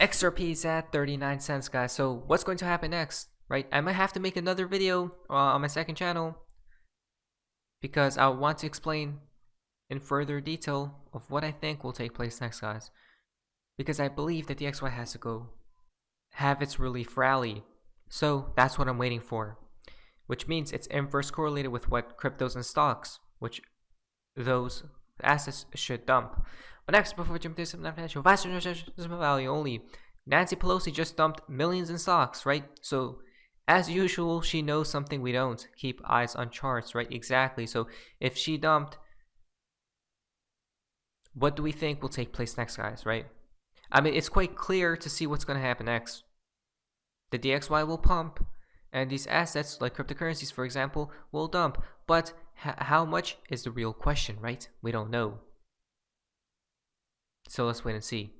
XRP is at 39 cents, guys. So what's going to happen next, right? I might have to make another video on my second channel because I want to explain in further detail of what I think will take place next, guys. Because I believe that the XY has to go have its relief rally. So that's what I'm waiting for, which means it's inverse correlated with what cryptos and stocks, which those assets should dump. But next, before we jump into some financial value only, Nancy Pelosi just dumped millions in stocks, right? So as usual, she knows something we don't. Keep eyes on charts, right? Exactly. So if she dumped, what do we think will take place next, guys, right? I mean, it's quite clear to see what's going to happen next. The DXY will pump, and these assets, like cryptocurrencies, for example, will dump. But how much is the real question, right? We don't know. So let's wait and see.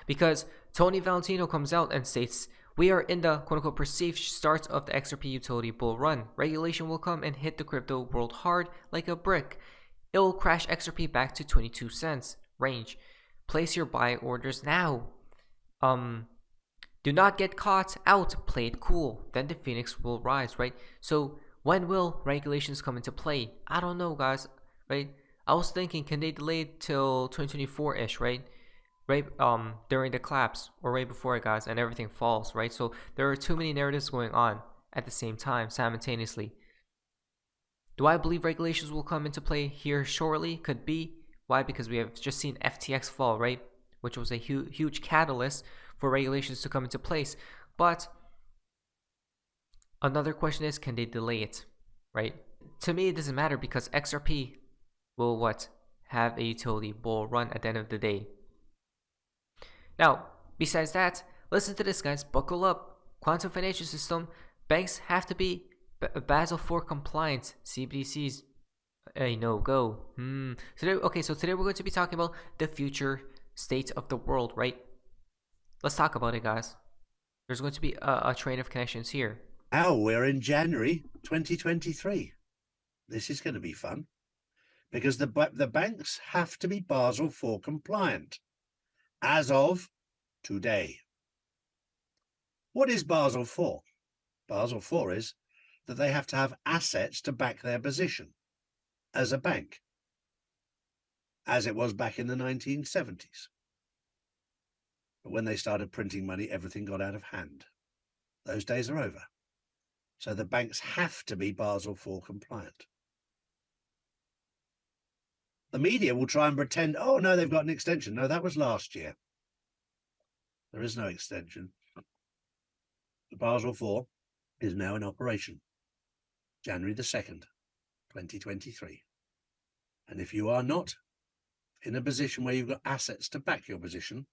Because Tony Valentino comes out and states, we are in the quote-unquote perceived start of the XRP utility bull run. Regulation will come and hit the crypto world hard like a brick. It will crash XRP back to 22 cents range. Place your buy orders now. Do not get caught out. Play it cool. Then the phoenix will rise, right? So when will regulations come into play? I don't know, guys, right? I was thinking, can they delay it till 2024-ish, right? During the collapse or right before it, guys, and everything falls, right? So there are too many narratives going on at the same time, simultaneously. Do I believe regulations will come into play here shortly? Could be. Why? Because we have just seen FTX fall, right? Which was a huge catalyst for regulations to come into place. But another question is, can they delay it, right? To me, it doesn't matter because XRP will have a utility bull run at the end of the day. Now, besides that, listen to this, guys. Buckle up. Quantum financial system. Banks have to be Basel IV compliant. CBDCs, a no-go. So today we're going to be talking about the future state of the world, right? Let's talk about it, guys. There's going to be a train of connections here. Now we're in January 2023. This is going to be fun because the banks have to be Basel IV compliant as of today. What is Basel IV? Basel IV is that they have to have assets to back their position as a bank, as it was back in the 1970s. But when they started printing money, everything got out of hand. Those days are over. So the banks have to be Basel IV compliant. The media will try and pretend, oh no, they've got an extension. No, that was last year. There is no extension. The Basel IV is now in operation, January the 2nd, 2023. And if you are not in a position where you've got assets to back your position,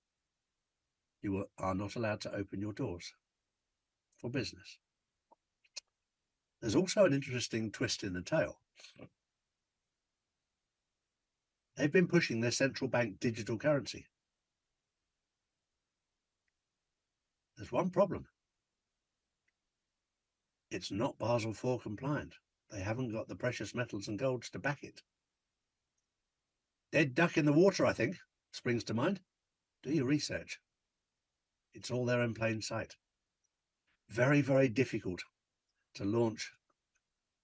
you are not allowed to open your doors for business. There's also an interesting twist in the tale. They've been pushing their central bank digital currency. There's one problem. It's not Basel IV compliant. They haven't got the precious metals and golds to back it. Dead duck in the water, I think, springs to mind. Do your research. It's all there in plain sight. Very, very difficult to launch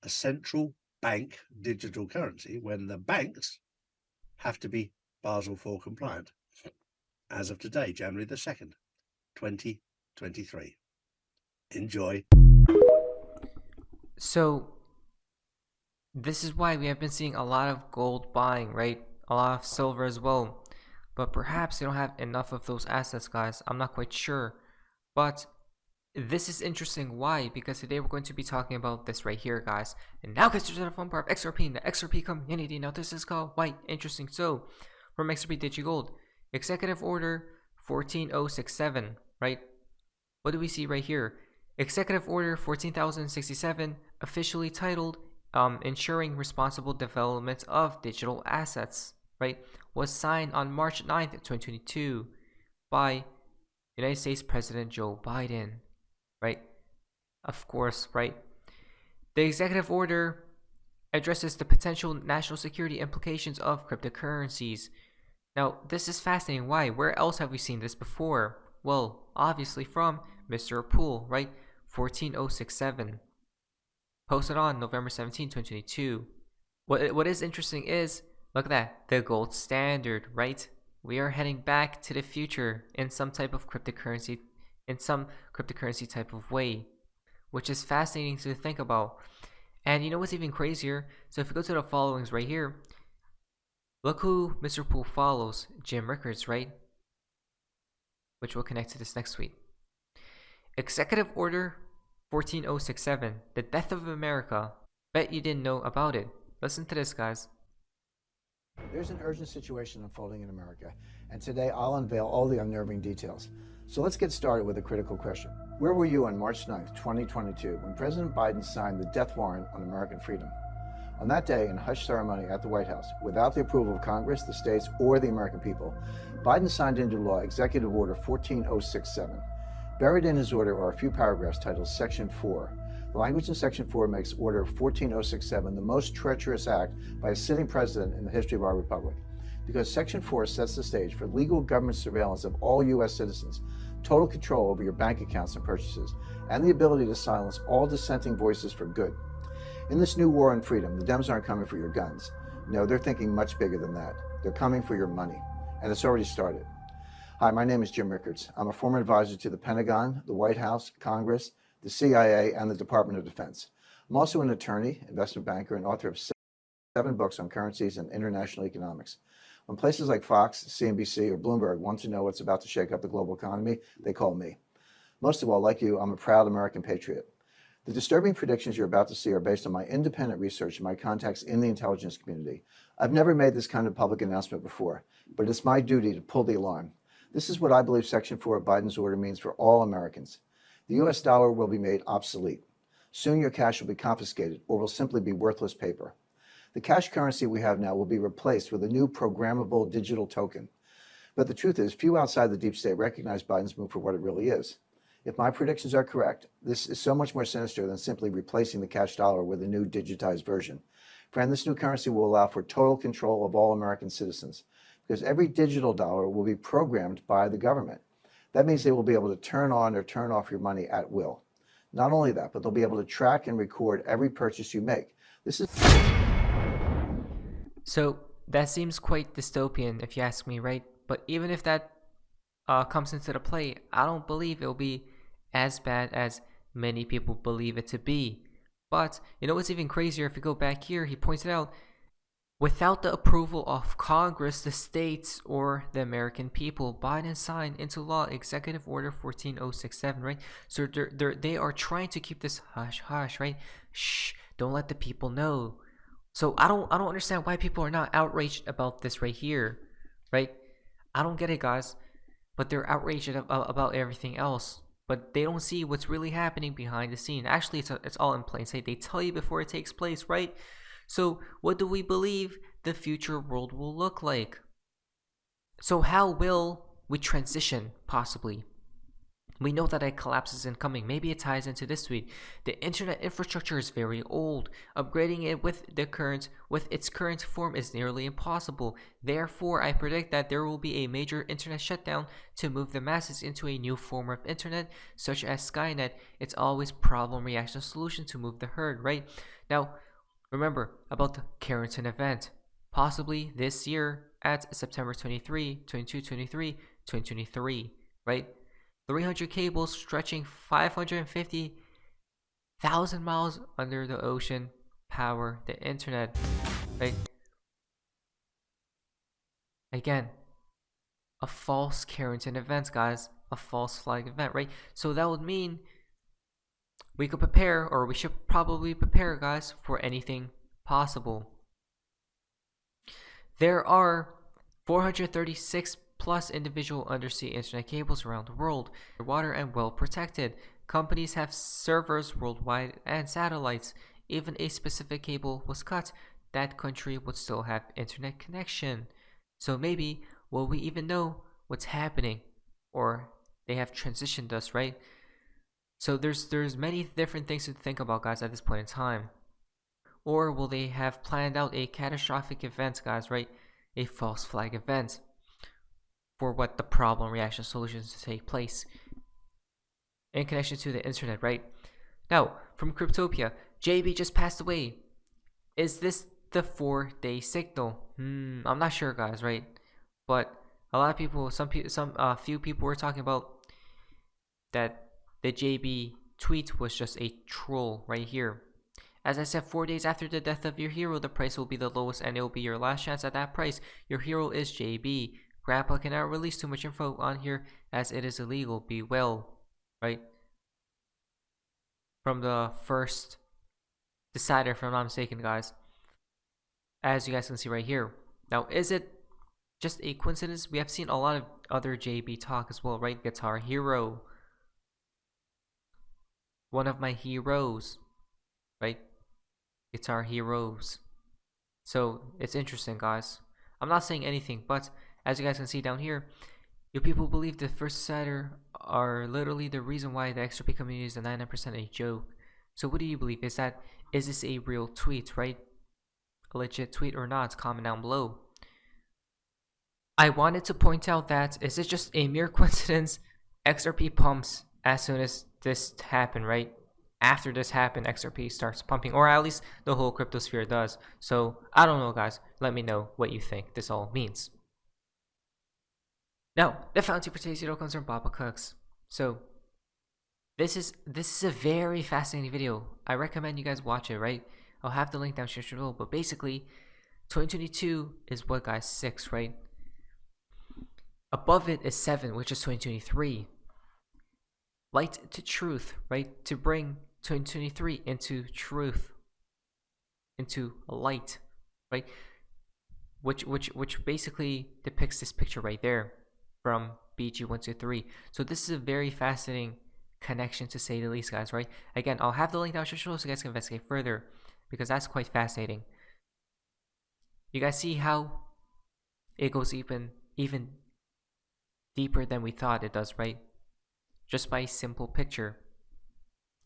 a central bank digital currency when the banks have to be Basel IV compliant as of today, January the 2nd, 2023. Enjoy. So this is why we have been seeing a lot of gold buying, right? A lot of silver as well. But perhaps they don't have enough of those assets, guys. I'm not quite sure. But this is interesting. Why? Because today we're going to be talking about this right here, guys. And now gets to the fun part of XRP and the XRP community. Now this is called White. Interesting. So from XRP DigiGold, Executive Order 14067, right? What do we see right here? Executive Order 14067, officially titled Ensuring Responsible Development of Digital Assets, right, was signed on March 9th, 2022 by United States President Joe Biden, right? Of course, right? The executive order addresses the potential national security implications of cryptocurrencies. Now, this is fascinating. Why? Where else have we seen this before? Well, obviously from MrPool, right? 14067. Posted on November 17, 2022. What is interesting is, look at that, the gold standard, right? We are heading back to the future in some type of cryptocurrency, type of way, which is fascinating to think about. And you know what's even crazier? So if you go to the followings right here, look who MrPool follows, Jim Rickards, right? Which will connect to this next tweet. Executive Order 14067, the death of America. Bet you didn't know about it. Listen to this, guys. There's an urgent situation unfolding in America, and today I'll unveil all the unnerving details. So let's get started with a critical question. Where were you on March 9th, 2022, when President Biden signed the death warrant on American freedom? On that day, in a hush ceremony at the White House, without the approval of Congress, the states, or the American people, Biden signed into law Executive Order 14067. Buried in his order are a few paragraphs titled Section 4. The language in Section 4 makes Order 14067 the most treacherous act by a sitting president in the history of our republic, because Section 4 sets the stage for legal government surveillance of all U.S. citizens, total control over your bank accounts and purchases, and the ability to silence all dissenting voices for good. In this new war on freedom, the Dems aren't coming for your guns. No, they're thinking much bigger than that. They're coming for your money, and it's already started. Hi, my name is Jim Rickards. I'm a former advisor to the Pentagon, the White House, Congress, the CIA, and the Department of Defense. I'm also an attorney, investment banker, and author of 7 books on currencies and international economics. When places like Fox, CNBC, or Bloomberg want to know what's about to shake up the global economy, they call me. Most of all, like you, I'm a proud American patriot. The disturbing predictions you're about to see are based on my independent research and my contacts in the intelligence community. I've never made this kind of public announcement before, but it's my duty to pull the alarm. This is what I believe Section 4 of Biden's order means for all Americans. The US dollar will be made obsolete. Soon your cash will be confiscated or will simply be worthless paper. The cash currency we have now will be replaced with a new programmable digital token. But the truth is, few outside the deep state recognize Biden's move for what it really is. If my predictions are correct, this is so much more sinister than simply replacing the cash dollar with a new digitized version. Friend, this new currency will allow for total control of all American citizens, because every digital dollar will be programmed by the government. That means they will be able to turn on or turn off your money at will. Not only that, but they'll be able to track and record every purchase you make. This is... So that seems quite dystopian if you ask me, right? But even if that comes into the play, I don't believe it'll be as bad as many people believe it to be. But you know what's even crazier? If you go back here, he pointed out, without the approval of Congress, the states, or the American people, Biden signed into law Executive Order 14067, right? So they are trying to keep this hush hush, right? Shh, don't let the people know. So I don't understand why people are not outraged about this right here, right? I don't get it, guys. But they're outraged about everything else. But they don't see what's really happening behind the scene. Actually, it's all in plain sight. They tell you before it takes place, right? So what do we believe the future world will look like? So how will we transition, possibly? We know that a collapse is incoming. Maybe it ties into this tweet. The internet infrastructure is very old. Upgrading it with its current form is nearly impossible. Therefore, I predict that there will be a major internet shutdown to move the masses into a new form of internet, such as Skynet. It's always problem reaction solution to move the herd, right? Now, remember about the Carrington event, possibly this year at September 23, 2023, right? 300 cables stretching 550,000 miles under the ocean power the internet, right? Again, a false Carrington event, guys, a false flag event, right? So that would mean we could prepare, or we should probably prepare, guys, for anything possible. There are 436 plus individual undersea internet cables around the world, water and well protected. Companies have servers worldwide and satellites. Even a specific cable was cut, that country would still have internet connection. So maybe will we even know what's happening, or they have transitioned us, right? So there's many different things to think about, guys, at this point in time. Or will they have planned out a catastrophic event, guys, right? A false flag event. for what the problem reaction solutions to take place in connection to the internet, right? Now, from Cryptopia, JB just passed away. Is this the 4-day signal? I'm not sure, guys, right? But a lot of people, few people were talking about that the JB tweet was just a troll right here. As I said, 4 days after the death of your hero, the price will be the lowest and it will be your last chance at that price. Your hero is JB. Grandpa cannot release too much info on here as it is illegal. Be well, right? From the first decider, if I'm not mistaken, guys. As you guys can see right here. Now, is it just a coincidence? We have seen a lot of other JB talk as well, right? Guitar Hero. One of my heroes, right? Guitar Heroes. So it's interesting, guys. I'm not saying anything, but as you guys can see down here, you people believe the first decider are literally the reason why the XRP community is a 99% a joke. So what do you believe? Is this a real tweet, right? A legit tweet or not? Comment down below. I wanted to point out that is it just a mere coincidence? XRP pumps as soon as this happened, right? After this happened, XRP starts pumping, or at least the whole cryptosphere does. So I don't know, guys. Let me know what you think this all means. Now, the fountain for today's video comes from Baba Cooks. So this is a very fascinating video. I recommend you guys watch it, right? I'll have the link down here below. But basically, 2022 is what, guys? 6, right? Above it is 7, which is 2023. Light to truth, right? To bring 2023 into truth, into light, right? Which basically depicts this picture right there from BG123. So this is a very fascinating connection, to say the least, guys, right? Again, I'll have the link down below so you guys can investigate further, because that's quite fascinating. You guys see how it goes even deeper than we thought it does, right? Just by a simple picture.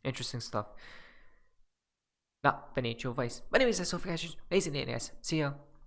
Interesting stuff. Not financial advice. But anyways, that's all for guys. Amazing day, guys. See ya.